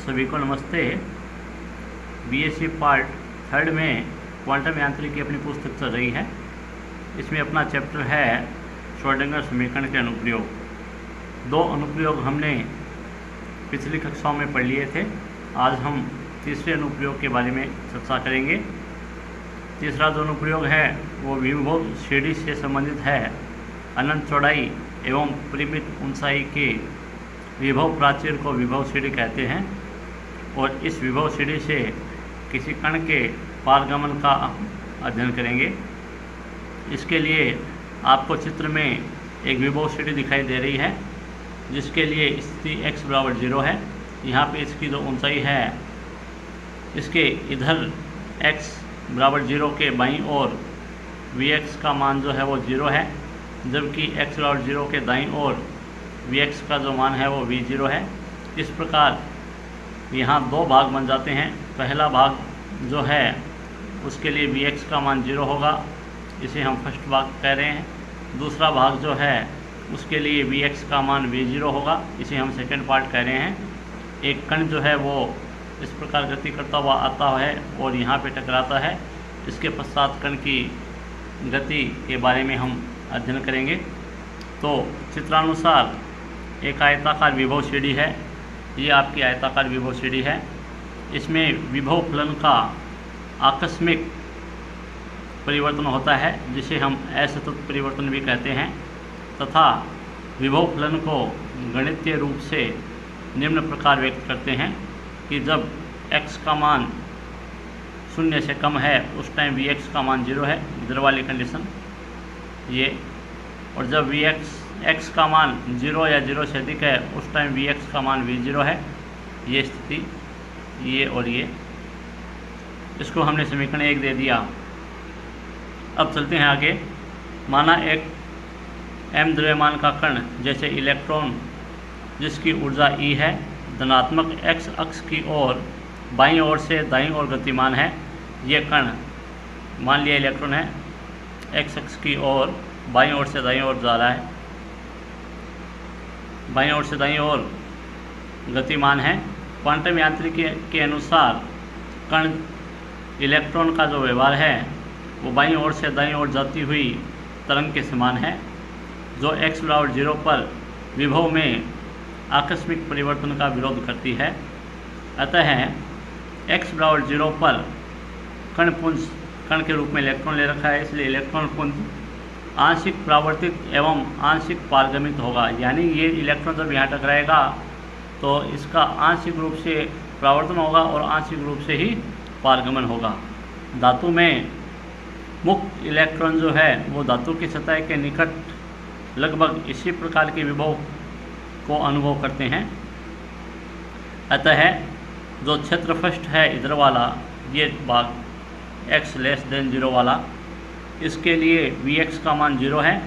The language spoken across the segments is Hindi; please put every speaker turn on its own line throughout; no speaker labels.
सभी को नमस्ते। बीएससी पार्ट 3 में क्वांटम यांत्रिकी अपनी पुस्तक चल रही है। इसमें अपना चैप्टर है श्रोडिंगर समीकरण के अनुप्रयोग। 2 अनुप्रयोग हमने पिछली कक्षाओं में पढ़ लिए थे। आज हम तीसरे अनुप्रयोग के बारे में चर्चा करेंगे। तीसरा जो अनुप्रयोग है वो विभव श्रेणी से संबंधित है। अनंत चौड़ाई एवं परिमित ऊंचाई के विभव प्राचीर को विभव श्रेणी कहते हैं और इस विभव श्रेणी से किसी कण के पारगमन का अध्ययन करेंगे। इसके लिए आपको चित्र में एक विभव श्रेणी दिखाई दे रही है जिसके लिए स्थिति x बराबर 0 है। यहाँ पे इसकी जो ऊंचाई है इसके इधर x बराबर 0 के बाईं ओर vx का मान जो है वो 0 है, जबकि x बराबर 0 के दाईं ओर vx का जो मान है वो v0 है। इस प्रकार यहाँ 2 भाग बन जाते हैं। पहला भाग जो है उसके लिए vx का मान 0 होगा, इसे हम फर्स्ट भाग कह रहे हैं। दूसरा भाग जो है उसके लिए vx का मान v0 होगा, इसे हम सेकेंड पार्ट कह रहे हैं। एक कण जो है वो इस प्रकार गति करता हुआ आता है और यहाँ पे टकराता है। इसके पश्चात कण की गति के बारे में हम अध्ययन करेंगे। तो चित्रानुसार एक आयताकार विभव श्रेणी है। ये आपकी आयताकार विभव श्रेणी है। इसमें विभव फलन का आकस्मिक परिवर्तन होता है जिसे हम असतत परिवर्तन भी कहते हैं, तथा विभव फलन को गणितीय रूप से निम्न प्रकार व्यक्त करते हैं कि जब x का मान 0 से कम है उस टाइम vx का मान 0 है, इधर वाली कंडीशन ये, और जब x का मान 0 या 0 से अधिक है उस टाइम vx का मान v0 है, ये स्थिति, ये और ये। इसको हमने समीकरण 1 दे दिया। अब चलते हैं आगे। माना एक m द्रव्यमान का कण जैसे इलेक्ट्रॉन जिसकी ऊर्जा E है, धनात्मक x अक्ष की ओर बाईं ओर से दाईं ओर गतिमान है। ये कण मान लिया इलेक्ट्रॉन है, x अक्ष की ओर बाईं ओर से दाईं ओर जा रहा है, बाईं ओर से दाईं ओर गतिमान है। क्वांटम यांत्रिकी के अनुसार कण इलेक्ट्रॉन का जो व्यवहार है वो बाईं ओर से दाईं ओर जाती हुई तरंग के समान है, जो x बराबर 0 पर विभव में आकस्मिक परिवर्तन का विरोध करती है। अतः x बराबर 0 पर कणपुंज, कण के रूप में इलेक्ट्रॉन ले रखा है, इसलिए इलेक्ट्रॉन पुंज आंशिक परावर्तित एवं आंशिक पारगमित होगा। यानी ये इलेक्ट्रॉन जब यहाँ टकराएगा तो इसका आंशिक रूप से परावर्तन होगा और आंशिक रूप से ही पारगमन होगा। धातु में मुक्त इलेक्ट्रॉन जो है वो धातु की सतह के निकट लगभग इसी प्रकार के विभव को अनुभव करते हैं। अतः जो क्षेत्र फर्स्ट है इधर वाला, ये भाग x लेस देन 0 वाला, इसके लिए vx का मान 0 है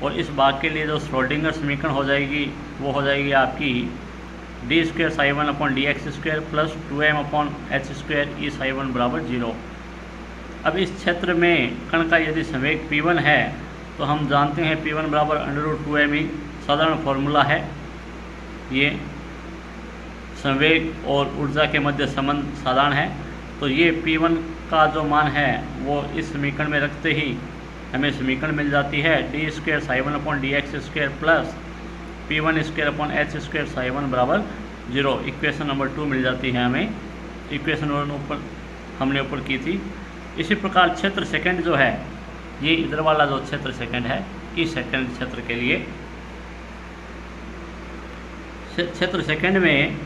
और इस भाग के लिए जो श्रोडिंगर समीकरण हो जाएगी वो हो जाएगी आपकी d² ψ1 upon dx² plus 2m upon h² e ψ1 बराबर 0। अब इस क्षेत्र में कण का यदि संवेग p1 है तो हम जानते हैं p1 बराबर √2m ही साधारण फॉर्मूला है। ये संवेग और ऊर्जा के मध्य संबंध साधारण है। तो ये p1 का जो मान है वो इस समीकरण में रखते ही हमें समीकरण मिल जाती है d² ψ1 upon dx² plus p1² upon h² ψ1 बराबर 0। इक्वेशन नंबर 2 मिल जाती है हमें। इक्वेशन नंबर हमने ऊपर की थी। इसी प्रकार क्षेत्र सेकंड जो है, ये इधर वाला जो क्षेत्र सेकंड है, इस सेकंड क्षेत्र के लिए क्षेत्र सेकंड में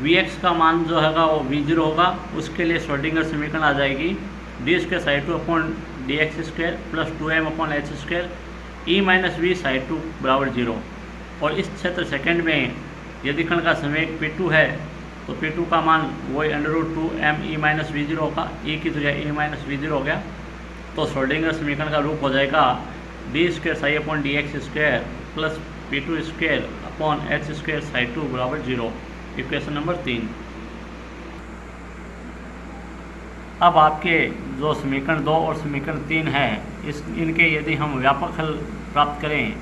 vx का मान जो हैगा वो v0 होगा। उसके लिए श्रोडिंगर समीकरण आ जाएगी d² ψ2 upon dx² plus 2m upon h² e minus v ψ2 बराबर 0। और इस क्षेत्र सेकंड में यदि कण का संवेग p2 है तो p2 का मान वही √2m e माइनस v0 होगा। e की जगह e माइनस v0 हो गया तो श्रोडिंगर समीकरण का रूप हो जाएगा d² ψ upon dx² plus p2² upon h² ψ2 बराबर 0। Equation number 3। अब आपके जो समीकरण 2 और समीकरण 3 है, इनके यदि हम व्यापक हल प्राप्त करें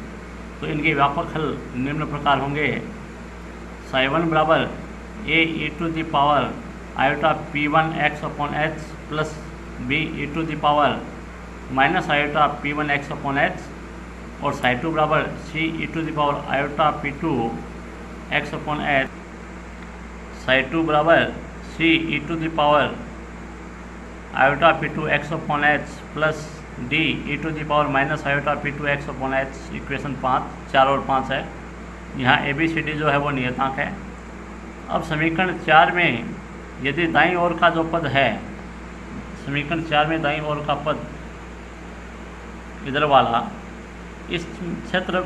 तो इनके व्यापक हल निम्न प्रकार होंगे। ψ1 बराबर ए ई to the power iota P1 x upon H plus B E to the power minus iota P1 x upon H, और साइड 2 बराबर C e to the power iota P2 x upon H, side 2 बराबर C e to the power iota P2 x upon H plus D E to the power minus iota P2 x upon H. Equation 5, 4 और 5 है। यहाँ ABCD जो है वो नियतांक है। अब समीकरण 4 में यदि दाईं ओर का जो पद है, समीकरण 4 में दाईं ओर का पद इधर वाला, इस क्षेत्र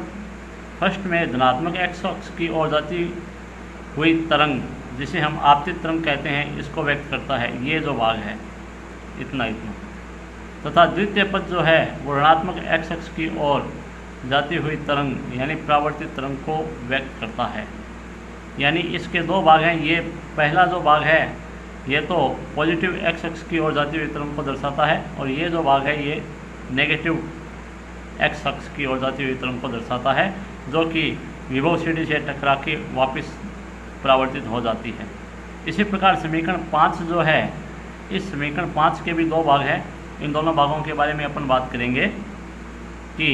फर्स्ट में धनात्मक x अक्ष की ओर जाती हुई तरंग, जिसे हम आपतित तरंग कहते हैं, इसको व्यक्त करता है। ये जो भाग है इतना तथा द्वितीय पद जो है वो ऋणात्मक x अक्ष की ओर जाती हुई तरंग यानी परावर्तित तरंग को व्यक्त करता है। यानी इसके दो भाग हैं। ये पहला जो भाग है ये तो पॉजिटिव x अक्ष की ओर जाती हुई तरंग को दर्शाता है, और ये जो भाग है ये नेगेटिव x अक्ष की ओर जाती हुई तरंग को दर्शाता है, जो कि विभव सीढ़ी से टकरा के वापस परावर्तित हो जाती है। इसी प्रकार समीकरण 5 जो है, इस समीकरण 5 के भी दो भाग हैं। इन दोनों भागों के बारे में अपन बात करेंगे कि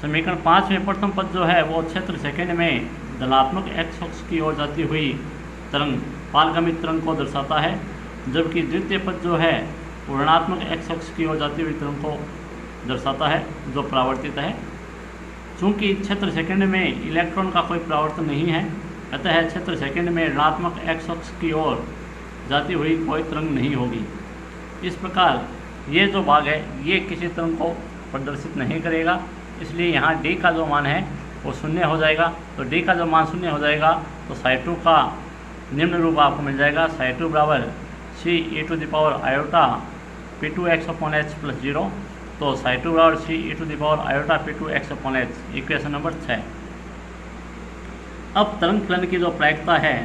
समीकरण 5 में प्रथम पद जो है वो क्षेत्र सेकंड में धनात्मक x अक्ष की ओर जाती हुई तरंग, पालगमित तरंग को दर्शाता है, जबकि द्वितीय पद जो है वो ऋणात्मक x अक्ष की ओर जाती हुई तरंग को दर्शाता है, जो परावर्तित है। चूँकि क्षेत्र सेकंड में इलेक्ट्रॉन का कोई परावर्तन नहीं है, अतः क्षेत्र सेकंड में ऋणात्मक x अक्ष की ओर जाती हुई कोई तरंग नहीं होगी। इस प्रकार ये जो भाग है ये किसी तरंग को प्रदर्शित नहीं करेगा, इसलिए यहाँ d का जो मान है वो शून्य हो जाएगा। तो d का जो मान शून्य हो जाएगा तो साइड 2 का निम्न रूप आपको मिल जाएगा। साइड 2 बराबर C e to the power iota P2 x upon H plus 0। तो साइड 2 बराबर C e to the power iota P2 x upon H, equation number 6। अब तरंग फलन की जो प्रायिकता है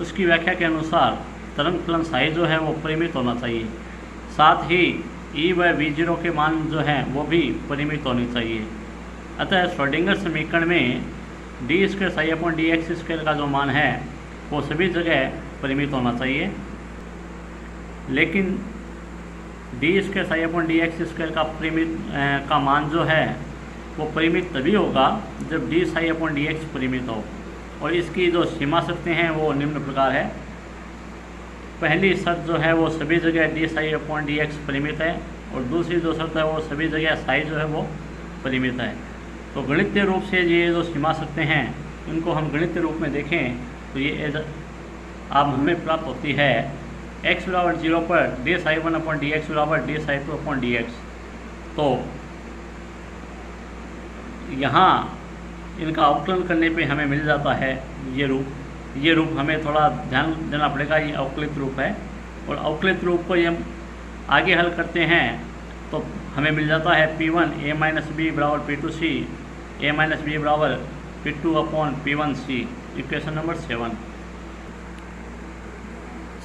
उसकी व्याख्या के अनुसार तरंग फलन साई जो है वो परिमित होना चाहिए, साथ ही E व V0 के मान जो हैं वो भी परिमित होनी चाहिए। अतः श्रोडिंगर समीकरण में D square psi upon d x square का जो मान है वो सभी जगह परिमित होना चाहिए, लेकिन D square psi upon d x square का परिमित का मान जो है वो परिमित तभी होगा जब D psi upon d x परिमित हो। और इसकी जो सीमा शर्तें हैं वो निम्न प्रकार है। पहली शर्त जो है वो सभी जगह D psi upon d x परिमित है, और दूसरी जो शर्त है वो सभी जगह साई जो है वो परिमित है। तो गणितीय रूप से ये जो सीमा शर्तें हैं इनको हम गणितीय रूप में देखें तो ये अब हमें प्राप्त होती है x बराबर 0 पर d psi 1 upon d x बराबर d psi 2 upon d x. तो यहाँ इनका अवकलन करने पे हमें मिल जाता है ये रूप हमें थोड़ा ध्यान देना पड़ेगा। ये अवकलित रूप है, और अवकलित रूप को हम आगे हल करते हैं तो हमें मिल जाता है P1 a माइनस बी बराबर P2c, a माइनस बी बराबर P2 upon P1c, equation number 7।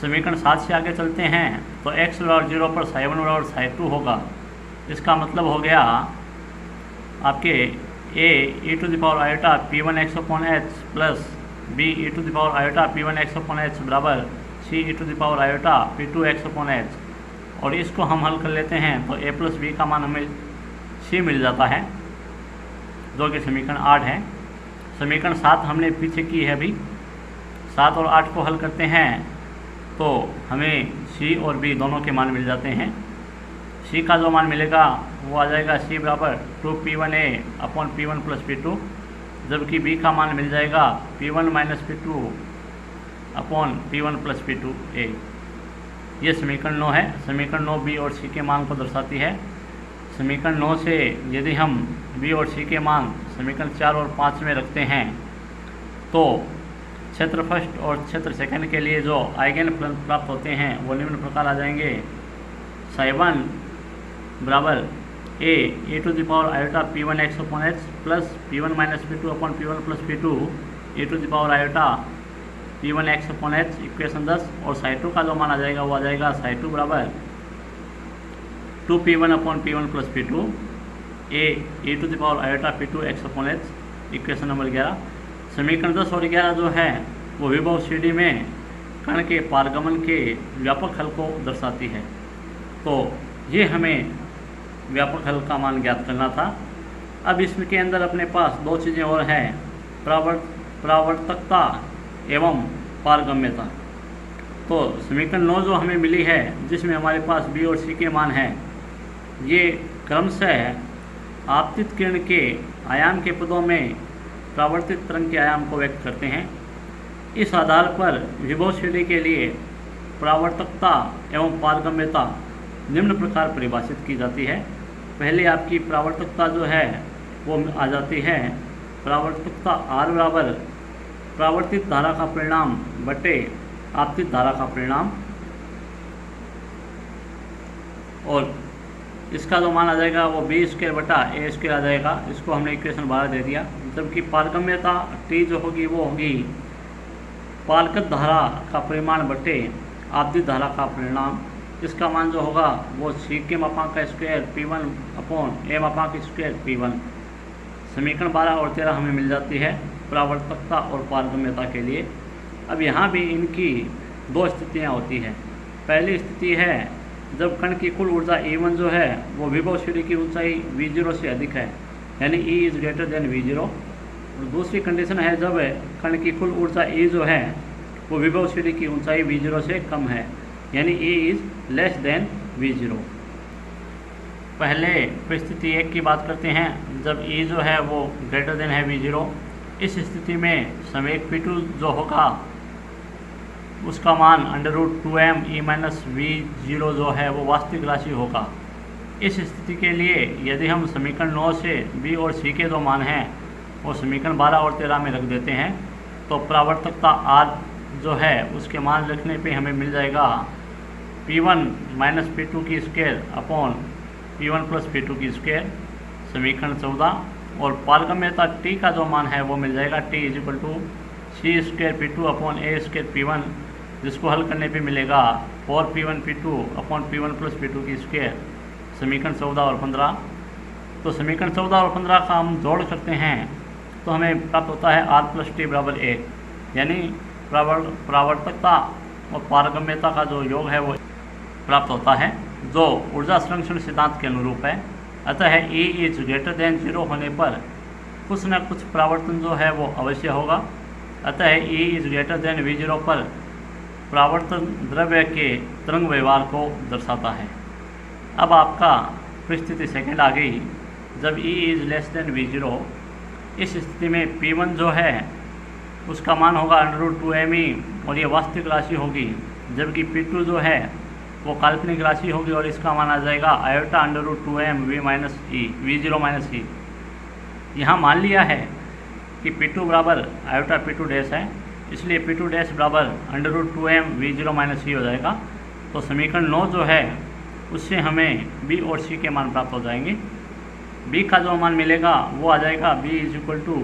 समीकरण 7 से आगे चलते हैं तो x बराबर 0 पर साई 1 बराबर साई 2 होगा। इसका मतलब हो गया आपके a e to the power iota P1 x upon H plus b e to the power iota P1 x upon H बराबर c e to the power iota P2 x upon H. और इसको हम हल कर लेते हैं तो a प्लस बी का मान हमें c मिल जाता है, जो कि समीकरण 8 है। समीकरण 7 हमने पीछे की है अभी। 7 और 8 को हल करते हैं तो हमें c और b दोनों के मान मिल जाते हैं। c का जो मान मिलेगा वो आ जाएगा c बराबर 2p1a upon p1 plus p2, जबकि b का मान मिल जाएगा p1 minus p2 upon p1 plus p2a। ये समीकरण 9 है। समीकरण 9 b और c के मान को दर्शाती है। समीकरण 9 से यदि हम b और c के मान समीकरण 4 और 5 में रखते हैं तो क्षेत्र फर्स्ट और क्षेत्र सेकंड के लिए जो आइगन फलन प्राप्त होते हैं वो निम्न प्रकार आ जाएंगे। साई 1 बराबर A to the power iota P1 x upon H plus P1 minus P2 upon P1 plus P2 A to the power iota P1 x upon H, equation 10। और साई 2 का जो मान आ जाएगा वो आ जाएगा साई 2 बराबर 2p1 upon P1 plus P2 A to the power iota P2 x upon H, equation number 11। समीकरण 10 और 11 जो है वो विभव CD में कण के पारगमन के व्यापक हल को दर्शाती है। तो ये हमें व्यापक हल का मान ज्ञात करना था। अब इसके अंदर अपने पास दो चीज़ें और हैं, परावर्तकता एवं पारगम्यता। तो समीकरण 9 जो हमें मिली है, जिसमें हमारे पास B और C के मान हैं, ये क्रमशः आपतित किरण के आयाम के पदों में परावर्तित तरंग के आयाम को व्यक्त करते हैं। इस आधार पर विभव CD के लिए परावर्तकता एवं पारगम्यता निम्न प्रकार परिभाषित की जाती है। पहले आपकी परावर्तकता जो है वो आ जाती है, परावर्तकता R बराबर परावर्तित धारा का परिणाम बटे आपतित धारा का परिणाम, और इसका जो मान आ जाएगा वो B² बटा A² आ जाएगा। इसको हमने इक्वेशन 12 दे दिया। जबकि पारगम्यता T जो होगी वो होगी पारगत धारा का परिमाण बटे आपतित धारा का परिणाम। इसका मान जो होगा वो C के मापांक का स्क्वायर P1 अपॉन A मापांक स्क्वायर P1। समीकरण 12 और 13 हमें मिल जाती है परावर्तकता और पारगम्यता के लिए। अब यहाँ भी इनकी दो स्थितियाँ होती हैं। पहली स्थिति है जब कण की कुल ऊर्जा E1 जो है वो विभव CD की ऊंचाई V0 से अधिक है, यानी E is greater than V0। और दूसरी कंडीशन है जब कण की कुल ऊर्जा E जो है वो विभव CD की ऊंचाई V0 से कम है, यानी E is less than V0। पहले परिस्थिति 1 की बात करते हैं, जब E जो है वो ग्रेटर देन है V0। इस स्थिति में संवेग P2 जो होगा उसका मान √2m E माइनस V0 जो है वो वास्तविक राशि होगा। इस स्थिति के लिए यदि हम समीकरण 9 से B और C के जो मान हैं वो समीकरण 12 और 13 में रख देते हैं, तो परावर्तकता R जो है उसके मान रखने पे हमें मिल जाएगा P1 माइनस P2 की square upon P1 plus P2 की स्क्वायर, समीकरण 14। और पारगम्यता T का जो मान है वो मिल जाएगा T is equal to C² P2 upon A² P1, जिसको हल करने पे मिलेगा 4P1 P2 upon P1 plus P2 की स्क्वायर, समीकरण 14 और 15। तो समीकरण 14 और 15 का हम जोड़ करते हैं तो हमें प्राप्त होता है R प्लस T बराबर 1, यानी परावर्तकता और पारगम्यता का जो योग है वो प्राप्त होता है, जो ऊर्जा संरक्षण सिद्धांत के अनुरूप है। अतः E इज ग्रेटर देन 0 होने पर कुछ न कुछ परावर्तन जो है वो अवश्य होगा। अतः E is greater than V0 पर परावर्तन द्रव्य के तरंग व्यवहार को दर्शाता है। अब आपका परिस्थिति सेकंड आ गई, जब E is less than V0। इस स्थिति में P1 जो है उसका मान होगा √2me और ये वास्तविक राशि होगी, जबकि P2 जो है वो काल्पनिक राशि होगी और इसका मान आ जाएगा iota √2m V0 minus E। यहाँ मान लिया है कि P2 बराबर आयोटा P2 डैश है, इसलिए P2 डैश बराबर √2m V0 माइनस E हो जाएगा। तो समीकरण 9 जो है उससे हमें B और C के मान प्राप्त हो जाएंगे। B का जो मान मिलेगा वो आ जाएगा B is equal to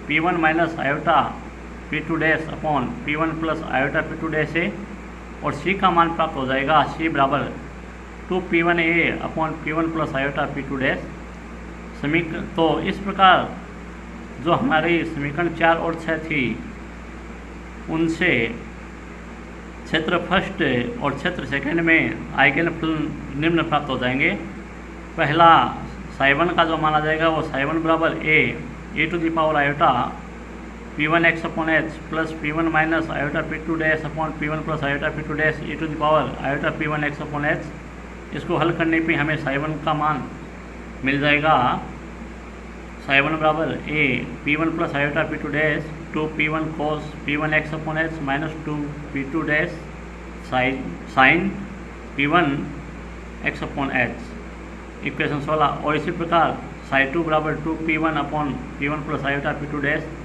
P1 minus iota P2 dash upon P1 plus iota P2 dash है, और C का मान प्राप्त हो जाएगा C बराबर 2P1A upon P1 plus iota P2 dash. समीकरण तो इस प्रकार जो हमारी समीकरण 4 और 6 थी उनसे क्षेत्र फर्स्ट और क्षेत्र सेकंड में आइगन फलन निम्न प्राप्त हो जाएंगे। पहला साइवन का जो माना जाएगा वो साइवन बराबर A to the power iota P1x upon H plus P1 minus iota P2 dash upon P1 plus iota P2 dash e to the power iota P1x upon H। इसको हल करने पे हमें साइवन का मान मिल जाएगा, साइवन बराबर A P1 plus iota P2 dash 2P1 cos P1x upon H minus 2P2 dash sine P1x upon H, equation 16। और इसी प्रकार साइन 2 बराबर 2P1 upon P1 plus iota P2 dash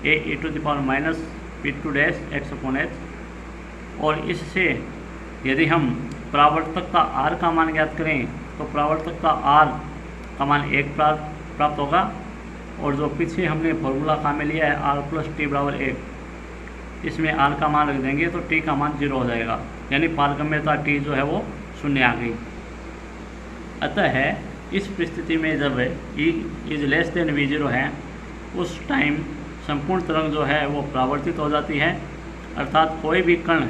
A to the power minus P2 dash x upon H। और इससे यदि हम परावर्तकता R का मान ज्ञात करें तो परावर्तकता R का मान 1 प्राप्त होगा, और जो पीछे हमने फॉर्मूला काम में लिया है R प्लस T बराबर 1, इसमें R का मान रख देंगे तो T का मान 0 हो जाएगा, यानी पारगम्यता T जो है वो 0 आ गई। अतः इस परिस्थिति में जब E is less than V0 है उस टाइम संपूर्ण तरंग जो है वो परावर्तित हो जाती है अर्थात कोई भी कण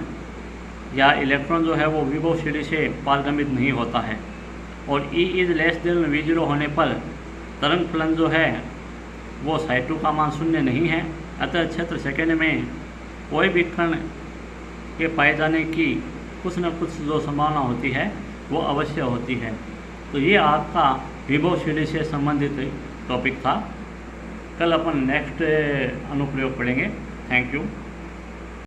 या इलेक्ट्रॉन जो है वो विभव श्रेणी से पारगमित नहीं होता है। और E is less than V0 होने पर तरंग फलन जो है वो ψ2 का मान शून्य नहीं है। अतः क्षेत्र सेकेंड में कोई भी कण के पाए जाने की कुछ न कुछ जो संभावना होती है वो अवश्य होती है। तो ये आपका विभव श्रेणी से संबंधित टॉपिक था। कल अपन नेक्स्ट अनुप्रयोग पढ़ेंगे। Thank you.